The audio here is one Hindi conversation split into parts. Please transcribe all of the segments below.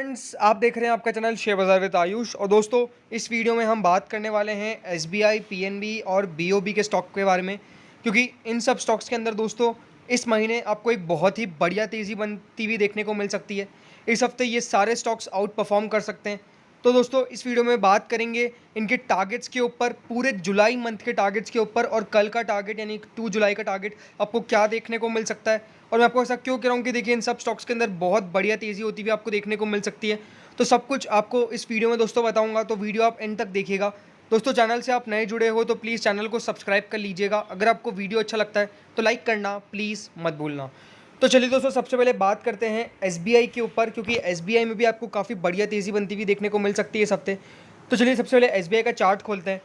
फ्रेंड्स, आप देख रहे हैं आपका चैनल शेयर बाज़ार विद आयुष। और दोस्तों, इस वीडियो में हम बात करने वाले हैं एसबीआई, पीएनबी और बीओबी के स्टॉक के बारे में, क्योंकि इन सब स्टॉक्स के अंदर दोस्तों इस महीने आपको एक बहुत ही बढ़िया तेज़ी बनती हुई देखने को मिल सकती है। इस हफ्ते ये सारे स्टॉक्स आउट परफॉर्म कर सकते हैं। तो दोस्तों, इस वीडियो में बात करेंगे इनके टारगेट्स के ऊपर, पूरे जुलाई मंथ के टारगेट्स के ऊपर, और कल का टारगेट यानी 2 जुलाई का टारगेट आपको क्या देखने को मिल सकता है। और मैं आपको ऐसा क्यों कह रहा हूँ कि देखिए, इन सब स्टॉक्स के अंदर बहुत बढ़िया तेज़ी होती हुई आपको देखने को मिल सकती है। तो सब कुछ आपको इस वीडियो में दोस्तों बताऊंगा, तो वीडियो आप एंड तक देखिएगा। दोस्तों, चैनल से आप नए जुड़े हो तो प्लीज़ चैनल को सब्सक्राइब कर लीजिएगा। अगर आपको वीडियो अच्छा लगता है तो लाइक करना प्लीज़ मत भूलना। तो चलिए दोस्तों, सबसे पहले बात करते हैं एसबीआई के ऊपर, क्योंकि एसबीआई में भी आपको काफ़ी बढ़िया तेज़ी बनती हुई देखने को मिल सकती है इस हफ्ते। तो चलिए सबसे पहले एसबीआई का चार्ट खोलते हैं।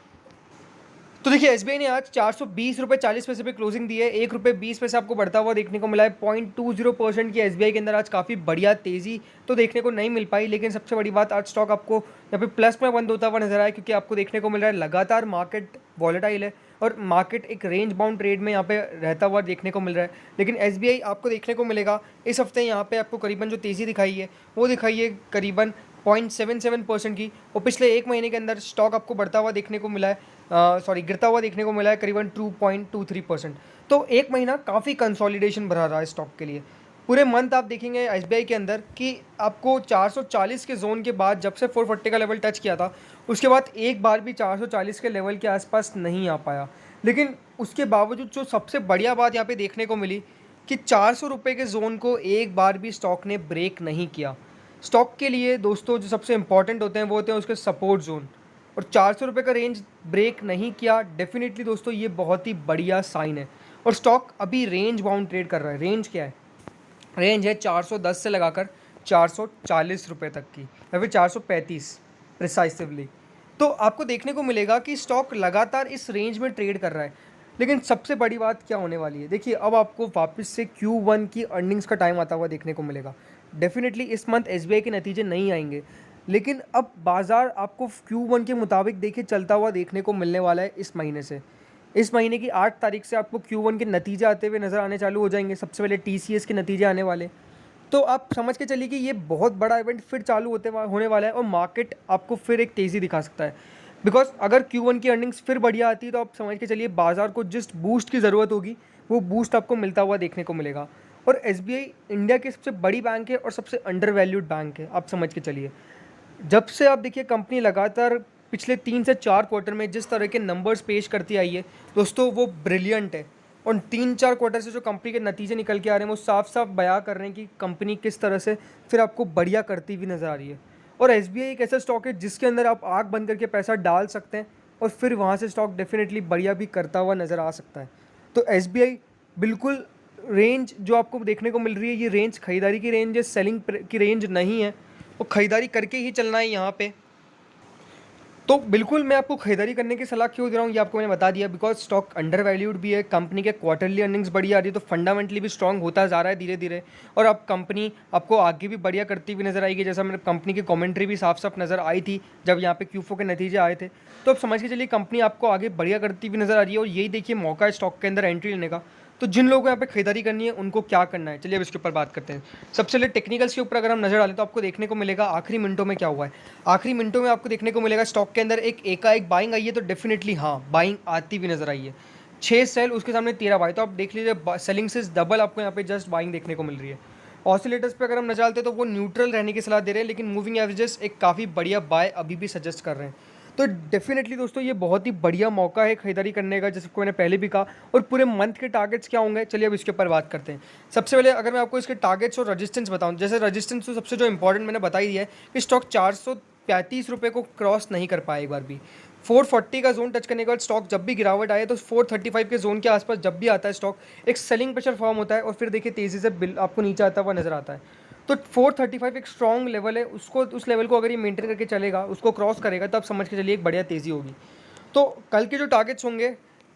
तो देखिए, एसबीआई ने आज 420 रुपये 40 पैसे पे क्लोजिंग दी है। 1 रुपये 20 पैसे आपको बढ़ता हुआ देखने को मिला है। 0.20% की एसबीआई के अंदर आज काफ़ी बढ़िया तेज़ी तो देखने को नहीं मिल पाई, लेकिन सबसे बड़ी बात, आज स्टॉक आपको यहाँ पे प्लस में बंद होता हुआ नजर आया, क्योंकि आपको देखने को मिल रहा है लगातार मार्केट वॉलेटाइल है और मार्केट एक रेंज बाउंड ट्रेड में यहाँ पे रहता हुआ देखने को मिल रहा है। लेकिन एसबीआई आपको देखने को मिलेगा इस हफ्ते यहाँ पे आपको करीबन जो तेज़ी दिखाई है वो दिखाई है करीबन 0.77% की। और पिछले एक महीने के अंदर स्टॉक आपको बढ़ता हुआ देखने को मिला है, गिरता हुआ देखने को मिला है करीबन 2.23%। तो एक महीना काफ़ी कंसोलिडेशन भरा रहा है स्टॉक के लिए। पूरे मंथ आप देखेंगे एसबीआई के अंदर कि आपको 440 के जोन के बाद, जब से 440 का लेवल टच किया था, उसके बाद एक बार भी 440 के लेवल के आसपास नहीं आ पाया। लेकिन उसके बावजूद जो सबसे बढ़िया बात यहाँ पे देखने को मिली कि 400 रुपये के जोन को एक बार भी स्टॉक ने ब्रेक नहीं किया। स्टॉक के लिए दोस्तों जो सबसे इंपॉर्टेंट होते हैं वो होते हैं उसके सपोर्ट जोन, और 400 रुपये का रेंज ब्रेक नहीं किया। डेफिनेटली दोस्तों ये बहुत ही बढ़िया साइन है। और स्टॉक अभी रेंज बाउंड ट्रेड कर रहा है। रेंज क्या है? रेंज है 410 से लगाकर 440 रुपये तक की, या फिर 435 प्रिसाइसिवली। तो आपको देखने को मिलेगा कि स्टॉक लगातार इस रेंज में ट्रेड कर रहा है। लेकिन सबसे बड़ी बात क्या होने वाली है, देखिए, अब आपको वापस से Q1 की अर्निंग्स का टाइम आता हुआ देखने को मिलेगा। डेफिनेटली इस मंथ एसबीआई के नतीजे नहीं आएंगे, लेकिन अब बाज़ार आपको Q1 के मुताबिक देखिए चलता हुआ देखने को मिलने वाला है। इस महीने से, इस महीने की 8 तारीख से आपको Q1 के नतीजे आते हुए नज़र आने चालू हो जाएंगे। सबसे पहले टीसीएस के नतीजे आने वाले। तो आप समझ के चलिए कि ये बहुत बड़ा इवेंट फिर चालू होने वाला है, और मार्केट आपको फिर एक तेज़ी दिखा सकता है। बिकॉज अगर Q1 की अर्निंग्स फिर बढ़िया आती है तो आप समझ के चलिए बाज़ार को जिस बूस्ट की ज़रूरत होगी वो बूस्ट आपको मिलता हुआ देखने को मिलेगा। और एसबीआई इंडिया की सबसे बड़ी बैंक है और सबसे अंडर वैल्यूड बैंक है, आप समझ के चलिए। जब से आप देखिए कंपनी लगातार पिछले 3 से 4 क्वार्टर में जिस तरह के नंबर्स पेश करती आई है दोस्तों, वो ब्रिलियंट है। और 3-4 क्वार्टर से जो कंपनी के नतीजे निकल के आ रहे हैं वो साफ साफ बयां कर रहे हैं कि कंपनी किस तरह से फिर आपको बढ़िया करती हुई नज़र आ रही है। और एसबीआई एक ऐसा स्टॉक है जिसके अंदर आप आँख बंद करके पैसा डाल सकते हैं और फिर वहाँ से स्टॉक डेफिनेटली बढ़िया भी करता हुआ नज़र आ सकता है। तो एसबीआई बिल्कुल, रेंज जो आपको देखने को मिल रही है ये रेंज खरीदारी की रेंज है, सेलिंग की रेंज नहीं है। वो खरीदारी करके ही चलना है यहाँ पे। तो बिल्कुल मैं आपको खरीदारी करने की सलाह क्यों दे रहा हूँ ये आपको मैंने बता दिया। बिकॉज स्टॉक अंडर वैल्यूड भी है, कंपनी के क्वार्टरली अर्निंग्स बढ़िया आ रही है, तो फंडामेंटली भी स्ट्रॉन्ग होता जा रहा है धीरे धीरे। और अब कंपनी आपको आगे भी बढ़िया करती हुई नजर आएगी, जैसा मेरे कंपनी की कमेंट्री भी साफ साफ नजर आई थी जब यहाँ पे Q4 के नतीजे आए थे। तो अब समझ के चलिए कंपनी आपको आगे बढ़िया करती हुई नजर आ रही है, और यही देखिए मौका है स्टॉक के अंदर एंट्री लेने का। तो जिन लोगों को यहाँ पे खरीदारी करनी है उनको क्या करना है, चलिए अब इसके ऊपर बात करते हैं। सबसे पहले टेक्निकल्स के ऊपर अगर हम नजर डालें तो आपको देखने को मिलेगा आखिरी मिनटों में क्या हुआ है। आखिरी मिनटों में आपको देखने को मिलेगा स्टॉक के अंदर एक एकाएक बाइंग आई है, तो डेफिनेटली हाँ, बाइंग आती हुई नजर आई है। 6 सेल, उसके सामने 13 बाई, तो आप देख लीजिए सेलिंग से डबल आपको यहाँ पे जस्ट बाइंग देखने को मिल रही है। ऑसिलेटर्स पे अगर हम नजर डालते हैं तो वो न्यूट्रल रहने की सलाह दे रहे हैं, लेकिन मूविंग एवरेजेस एक काफ़ी बढ़िया बाय अभी भी सजेस्ट कर रहे हैं। तो डेफिनेटली दोस्तों ये बहुत ही बढ़िया मौका है खरीदारी करने का, जैसे को मैंने पहले भी कहा। और पूरे मंथ के टारगेट्स क्या होंगे, चलिए अब इसके ऊपर बात करते हैं। सबसे पहले अगर मैं आपको इसके टारगेट्स और रजिस्टेंस बताऊं, जैसे रजिस्टेंस तो सबसे जो इंपॉर्टेंट मैंने बता ही दिया है कि स्टॉक 435 रुपये को क्रॉस नहीं कर पाया एक बार भी। 440 का जोन टच करने के बाद स्टॉक जब भी गिरावट आए तो 435 के जोन के आसपास जब भी आता है स्टॉक, एक सेलिंग प्रेशर फॉर्म होता है और फिर देखिए तेज़ी से बिल आपको नीचे आता हुआ नजर आता है। तो 435 एक स्ट्रॉन्ग लेवल है, उसको उस लेवल को अगर ये मेंटेन करके चलेगा, उसको क्रॉस करेगा, तब समझ के चलिए एक बढ़िया तेज़ी होगी। तो कल के जो टारगेट्स होंगे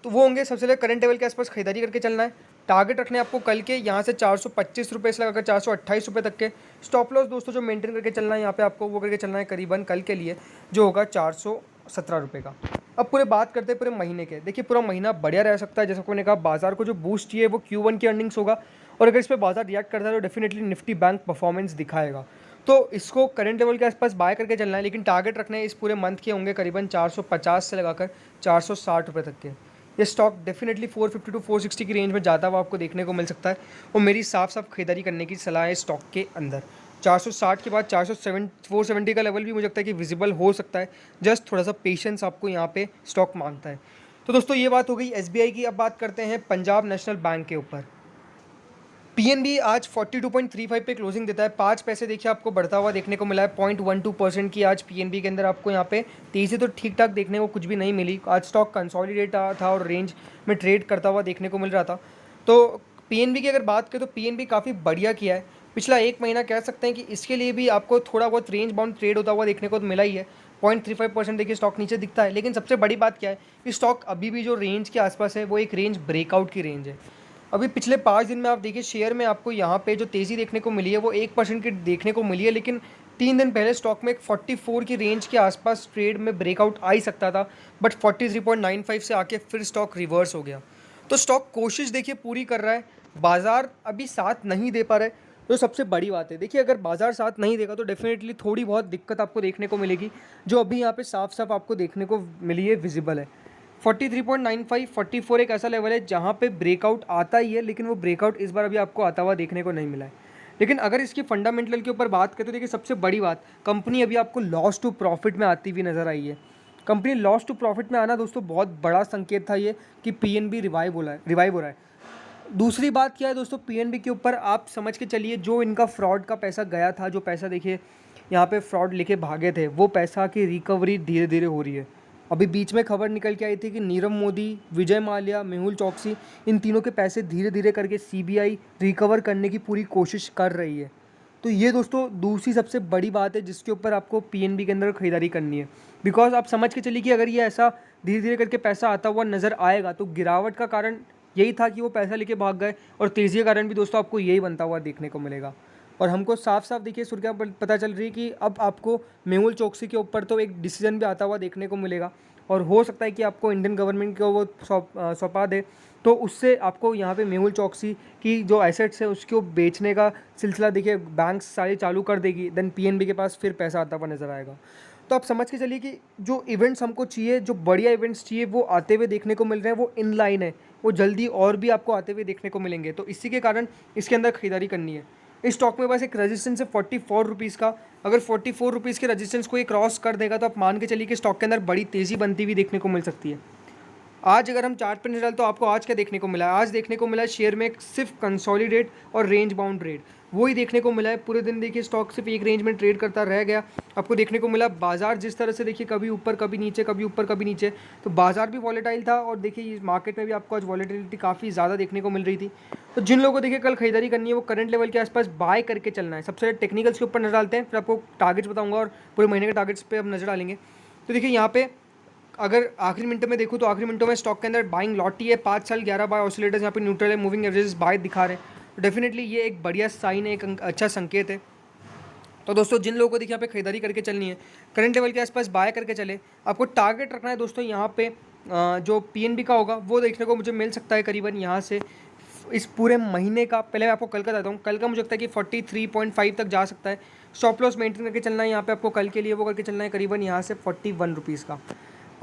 तो वो होंगे, सबसे पहले करंट लेवल के आसपास खरीदारी करके चलना है। टारगेट रखने आपको कल के यहाँ से 425 रुपये से लगाकर 428 रुपये तक के। स्टॉप लॉस दोस्तों जो मेंटेन करके चलना है यहाँ पे आपको, वो करके चलना है करीबन कल के लिए जो होगा 417 रुपये का। अब पूरे बात करते हैं पूरे महीने के। देखिए पूरा महीना बढ़िया रह सकता है, जैसा मैंने कहा बाजार को जो बूस्ट चाहिए वो Q1 की अर्निंग्स होगा, और अगर इस पर बाजार रिएक्ट करता है तो डेफिनेटली निफ्टी बैंक परफॉर्मेंस दिखाएगा। तो इसको करंट लेवल के आसपास बाय करके चलना है, लेकिन टारगेट रखने इस पूरे मंथ के होंगे करीबन 450 से लगाकर 460 रुपये तक के। ये स्टॉक डेफिनेटली 450 टू 460 की रेंज में जाता हुआ आपको देखने को मिल सकता है, और मेरी साफ साफ खरीदारी करने की सलाह है स्टॉक के अंदर। 460 के बाद 470 का लेवल भी मुझे लगता है कि विजिबल हो सकता है, जस्ट थोड़ा सा पेशेंस आपको यहाँ पे स्टॉक मांगता है। तो दोस्तों ये बात हो गई एसबीआई की। अब बात करते हैं पंजाब नेशनल बैंक के ऊपर। पीएनबी आज 42.35 पे क्लोजिंग देता है, 5 पैसे देखिए आपको बढ़ता हुआ देखने को मिला है। 0.12% की आज पीएनबी के अंदर आपको यहाँ पे तेज़ी तो ठीक ठाक देखने को कुछ भी नहीं मिली। आज स्टॉक कंसोलिडेट था और रेंज में ट्रेड करता हुआ देखने को मिल रहा था। तो पीएनबी की अगर बात करें तो पीएनबी काफ़ी बढ़िया किया है। पिछला एक महीना कह सकते हैं कि इसके लिए भी आपको थोड़ा बहुत रेंज बाउंड ट्रेड होता हुआ देखने को तो मिला ही है। 0.35% देखिए स्टॉक नीचे दिखता है, लेकिन सबसे बड़ी बात क्या है कि स्टॉक अभी भी जो रेंज के आसपास है वो एक रेंज ब्रेकआउट की रेंज है। अभी पिछले 5 दिन में आप देखिए शेयर में आपको यहाँ पे जो तेज़ी देखने को मिली है वो 1% की देखने को मिली है, लेकिन 3 दिन पहले स्टॉक में एक 44 की रेंज के आसपास ट्रेड में ब्रेकआउट आ ही सकता था, बट 43.95 से आके फिर स्टॉक रिवर्स हो गया। तो स्टॉक कोशिश देखिए पूरी कर रहा है, बाज़ार अभी साथ नहीं दे पा रहा है, तो सबसे बड़ी बात है। देखिए अगर बाज़ार साथ नहीं देगा तो डेफिनेटली थोड़ी बहुत दिक्कत आपको देखने को मिलेगी, जो अभी यहाँ पे साफ साफ आपको देखने को मिली है, विजिबल है। 43.95 44 एक ऐसा लेवल है जहाँ पे ब्रेकआउट आता ही है, लेकिन वो ब्रेकआउट इस बार अभी आपको आता हुआ देखने को नहीं मिला है। लेकिन अगर इसकी फंडामेंटल के ऊपर बात करें तो देखिए सबसे बड़ी बात, कंपनी अभी आपको लॉस टू प्रॉफिट में आती हुई नज़र आई है। कंपनी लॉस टू प्रॉफिट में आना दोस्तों बहुत बड़ा संकेत था ये कि पीएनबी रिवाइव हो रहा है। दूसरी बात क्या है दोस्तों, पीएनबी के ऊपर आप समझ के चलिए जो इनका फ्रॉड का पैसा गया था, जो पैसा देखिए यहाँ पे फ्रॉड लेके भागे थे, वो पैसा की रिकवरी धीरे धीरे हो रही है। अभी बीच में खबर निकल के आई थी कि नीरव मोदी, विजय माल्या, मेहुल चौकसी, इन तीनों के पैसे धीरे धीरे करके सीबीआई रिकवर करने की पूरी कोशिश कर रही है। तो ये दोस्तों दूसरी सबसे बड़ी बात है जिसके ऊपर आपको पीएनबी के अंदर खरीदारी करनी है। बिकॉज आप समझ के चलिए कि अगर ये ऐसा धीरे धीरे करके पैसा आता हुआ नज़र आएगा तो गिरावट का कारण यही था कि वो पैसा लेके भाग गए, और तेज़ी का कारण भी दोस्तों आपको यही बनता हुआ देखने को मिलेगा। और हमको साफ साफ देखिए सुर्खियाँ पता चल रही है कि अब आपको मेहुल चौकसी के ऊपर तो एक डिसीजन भी आता हुआ देखने को मिलेगा, और हो सकता है कि आपको इंडियन गवर्नमेंट को वो सौंपा दे, तो उससे आपको यहाँ पे मेहुल चौकसी की जो एसेट्स है उसको बेचने का सिलसिला देखिए बैंक्स सारी चालू कर देगी, देन पीएनबी के पास फिर पैसा आता हुआ नज़र आएगा। तो आप समझ के चलिए कि जो इवेंट्स हमको चाहिए, जो बढ़िया इवेंट्स चाहिए, वो आते हुए देखने को मिल रहे हैं, वो इन लाइन है, वो जल्दी और भी आपको आते हुए देखने को मिलेंगे। तो इसी के कारण इसके अंदर खरीदारी करनी है। इस स्टॉक में बस एक रेजिस्टेंस है 44 रुपीज़ का। अगर 44 रुपीज़ के रेजिस्टेंस को ये क्रॉस कर देगा तो आप मान के चलिए कि स्टॉक के अंदर बड़ी तेज़ी बनती हुई देखने को मिल सकती है। आज अगर हम चार्ट पर नजर डालें तो आपको आज क्या देखने को मिला है, आज देखने को मिला है शेयर में सिर्फ कंसोलिडेट और रेंज बाउंड ट्रेड, वही देखने को मिला है। पूरे दिन देखिए स्टॉक सिर्फ एक रेंज में ट्रेड करता रह गया। आपको देखने को मिला बाजार जिस तरह से देखिए कभी ऊपर कभी नीचे, कभी ऊपर कभी नीचे, तो बाजार भी वॉलेटाइल था, और देखिए इस मार्केट में भी आपको आज वॉलेटिलिटी काफ़ी ज़्यादा देखने को मिल रही थी। तो जिन लोगों को देखिए कल खरीदारी करनी है वो करंट लेवल के आसपास बाय करके चलना है। सबसे पहले टेक्निकल्स के ऊपर नजर डालते हैं, फिर आपको टारगेट्स बताऊंगा और पूरे महीने के टारगेट्स पे अब नजर डालेंगे। तो देखिए यहाँ पे अगर आखिरी मिनटों में देखूँ तो आखिरी मिनटों में स्टॉक के अंदर बाइंग लॉटी है, 5 साल 11 बाय ऑसिलेटर्स यहाँ पे न्यूट्रल है, मूविंग एवरेजेस बाय दिखा रहे हैं। तो डेफिनेटली ये एक बढ़िया साइन है, एक अच्छा संकेत है। तो दोस्तों जिन लोगों को देखिए यहाँ पे खरीदारी करके चलनी है, करंट लेवल के आसपास बाय करके चले। आपको टारगेट रखना है दोस्तों यहाँ पे जो पीएनबी का होगा वो देखने को मुझे मिल सकता है करीबन यहाँ से इस पूरे महीने का। पहले मैं आपको कल का बताता हूँ, कल का मुझे लगता है कि 43.5 तक जा सकता है। स्टॉप लॉस मेंटेन करके चलना है यहाँ पे आपको कल के लिए, वो करके चलना है करीबन यहाँ से 41 रुपीज़ का।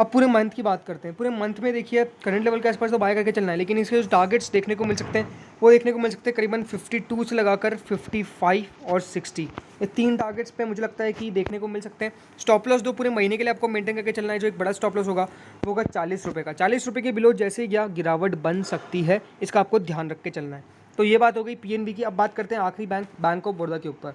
अब पूरे मंथ की बात करते हैं। पूरे मंथ में देखिए करंट लेवल के आसपास तो बाय करके चलना है, लेकिन इसके जो टारगेट्स देखने को मिल सकते हैं वो देखने को मिल सकते हैं करीबन 52 से लगाकर 55 और 60। ये 3 टारगेट्स पे मुझे लगता है कि देखने को मिल सकते हैं। स्टॉप लॉस दो पूरे महीने के लिए आपको मेंटेन करके चलना है। जो एक बड़ा स्टॉप लॉस होगा वो होगा 40 रुपये का। 40 रुपये के बिलो जैसे ही गया गिरावट बन सकती है, इसका आपको ध्यान रख के चलना है। तो ये बात हो गई पीएनबी की। अब बात करते हैं आखिरी बैंक ऑफ बड़ौदा के ऊपर।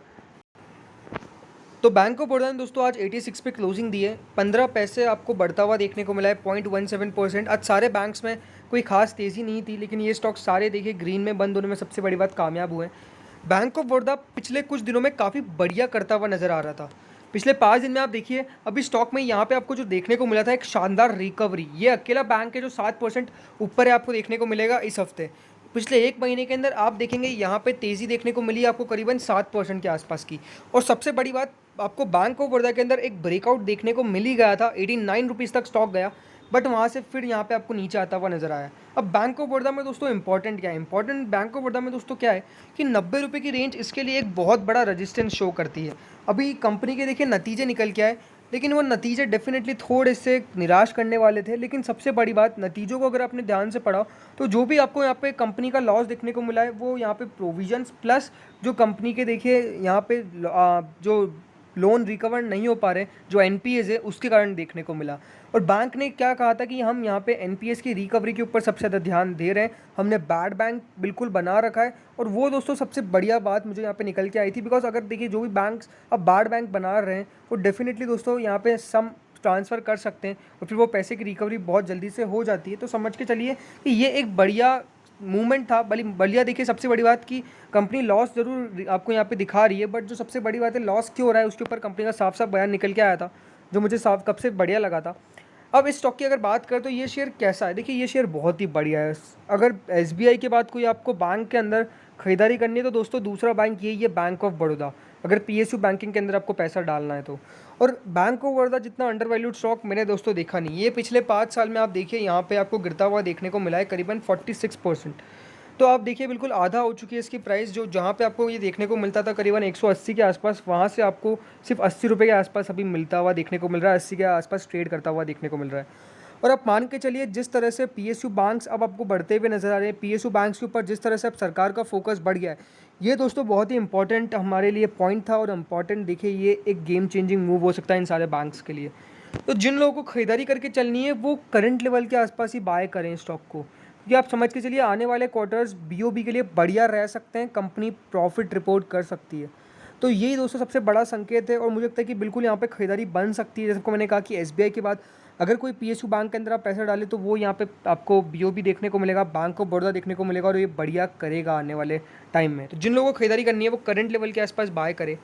तो बैंक ऑफ बड़ौदा ने दोस्तों आज 86 पे क्लोजिंग दी है, 15 पैसे आपको बढ़ता हुआ देखने को मिला है, 0.17%। आज सारे बैंक्स में कोई खास तेज़ी नहीं थी, लेकिन ये स्टॉक सारे देखिए ग्रीन में बंद होने में सबसे बड़ी बात कामयाब हुए। बैंक ऑफ बड़ौदा पिछले कुछ दिनों में काफ़ी बढ़िया करता हुआ नज़र आ रहा था। पिछले 5 दिन में आप देखिए अभी स्टॉक में यहाँ पे आपको जो देखने को मिला था एक शानदार रिकवरी, ये अकेला बैंक है जो 7% ऊपर है आपको देखने को मिलेगा इस हफ्ते। पिछले एक महीने के अंदर आप देखेंगे यहाँ पे तेज़ी देखने को मिली आपको करीबन 7% के आसपास की। और सबसे बड़ी बात, आपको बैंक ऑफ बड़ौदा के अंदर एक ब्रेकआउट देखने को मिल ही गया था, 89 रुपीज़ तक स्टॉक गया, बट वहाँ से फिर यहाँ पे आपको नीचे आता हुआ नज़र आया। अब बैंक ऑफ बड़ौदा में दोस्तों इंपॉर्टेंट क्या है, इंपॉर्टेंट बैंक ऑफ बड़ौदा में दोस्तों क्या है कि 90 रुपये की रेंज इसके लिए एक बहुत बड़ा रजिस्टेंस शो करती है। अभी कंपनी के देखिए नतीजे निकल के आए, लेकिन वो नतीजे डेफिनेटली थोड़े से निराश करने वाले थे। लेकिन सबसे बड़ी बात, नतीजों को अगर आपने ध्यान से पढ़ा तो जो भी आपको यहाँ पे कंपनी का लॉस देखने को मिला है वो यहाँ पे प्रोविजंस प्लस जो कंपनी के देखिए यहाँ पे जो लोन रिकवर नहीं हो पा रहे, जो एनपीएस है उसके कारण देखने को मिला। और बैंक ने क्या कहा था कि हम यहाँ पे एनपीएस की रिकवरी के ऊपर सबसे ज़्यादा ध्यान दे रहे हैं, हमने बैड बैंक बिल्कुल बना रखा है। और वो दोस्तों सबसे बढ़िया बात मुझे यहाँ पे निकल के आई थी, बिकॉज अगर देखिए जो भी बैंक्स अब बैड बैंक बना रहे हैं वो डेफिनेटली दोस्तों यहाँ पे सम ट्रांसफ़र कर सकते हैं और फिर वो पैसे की रिकवरी बहुत जल्दी से हो जाती है। तो समझ के चलिए कि ये एक बढ़िया मूवमेंट था। बढ़िया देखिए, सबसे बड़ी बात कि कंपनी लॉस ज़रूर आपको यहाँ पे दिखा रही है, बट जो सबसे बड़ी बात है लॉस क्यों हो रहा है उसके ऊपर कंपनी का साफ साफ बयान निकल के आया था, जो मुझे साफ कब से बढ़िया लगा था। अब इस स्टॉक की अगर बात करें तो ये शेयर कैसा है, देखिए ये शेयर बहुत ही बढ़िया है। अगर एसबीआई के बाद कोई आपको बैंक के अंदर खरीदारी करनी है तो दोस्तों दूसरा बैंक यही है, बैंक ऑफ बड़ौदा, अगर पीएसयू बैंकिंग के अंदर आपको पैसा डालना है तो। और बैंक ऑफ बड़ौदा जितना अंडर वैल्यूड स्टॉक मैंने दोस्तों देखा नहीं। ये पिछले 5 साल में आप देखिए यहाँ पे आपको गिरता हुआ देखने को मिला है करीबन 46%। तो आप देखिए बिल्कुल आधा हो चुकी है इसकी प्राइस, जो जहाँ पे आपको ये देखने को मिलता था करीबन 180 के आसपास, वहाँ से आपको सिर्फ 80 रुपये के आसपास अभी मिलता हुआ देखने को मिल रहा है, 80 के आसपास ट्रेड करता हुआ देखने को मिल रहा है। और आप मान के चलिए जिस तरह से पीएसयू बैंक्स अब आपको बढ़ते हुए नजर आ रहे हैं, पीएसयू बैंक्स के ऊपर जिस तरह से अब सरकार का फोकस बढ़ गया है, ये दोस्तों बहुत ही इंपॉर्टेंट हमारे लिए पॉइंट था। और इम्पॉर्टेंट देखिए ये एक गेम चेंजिंग मूव हो सकता है इन सारे बैंक्स के लिए। तो जिन लोगों को खरीदारी करके चलनी है वो करंट लेवल के आसपास ही बाय करें स्टॉक को, क्योंकि आप समझ के चलिए आने वाले क्वार्टर्स बीओबी के लिए बढ़िया रह सकते हैं, कंपनी प्रॉफिट रिपोर्ट कर सकती है। तो यही दोस्तों सबसे बड़ा संकेत है और मुझे लगता है कि बिल्कुल यहाँ पे खरीदारी बन सकती है। जैसे को मैंने कहा कि एसबीआई के बाद अगर कोई पीएसयू बैंक के अंदर आप पैसा डालें तो वो यहाँ पे आपको बीओबी देखने को मिलेगा, बैंक ऑफ बड़ौदा देखने को मिलेगा, और ये बढ़िया करेगा आने वाले टाइम में। तो जिन लोगों को खरीदारी करनी है वो करंट लेवल के आसपास बाय करें,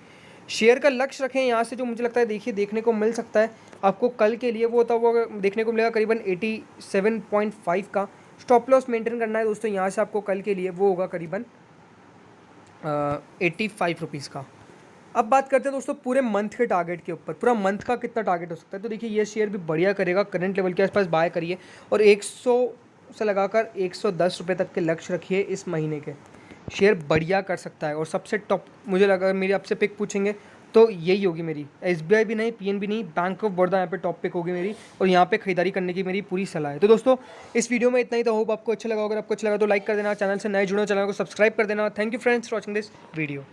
शेयर का लक्ष्य रखें यहाँ से, जो मुझे लगता है देखिए देखने को मिल सकता है आपको कल के लिए, वो होता वो देखने को मिलेगा करीबन 87.5 का। स्टॉप लॉस मेंटेन करना है दोस्तों यहाँ से आपको कल के लिए, वो होगा करीबन 85 रुपीज़ का। अब बात करते हैं दोस्तों पूरे मंथ के टारगेट के ऊपर, पूरा मंथ का कितना टारगेट हो सकता है। तो देखिए ये शेयर भी बढ़िया करेगा, करंट लेवल के आसपास बाय करिए और 100 से लगाकर 110 रुपये तक के लक्ष्य रखिए इस महीने के। शेयर बढ़िया कर सकता है और सबसे टॉप मुझे लगा, मेरी आपसे पिक पूछेंगे तो यही होगी मेरी, एसबीआई भी नहीं, पीएनबी नहीं, बैंक ऑफ बड़ौदा यहाँ पे टॉप पिक होगी मेरी, और यहाँ पे खरीदारी करने की मेरी पूरी सलाह है। तो दोस्तों इस वीडियो में इतना ही, तो होप आपको अच्छा लगा। अगर आपको अच्छा लगा तो लाइक कर देना, चैनल से नए जुड़ो चैनल को सब्सक्राइब कर देना। Thank you friends for watching this video.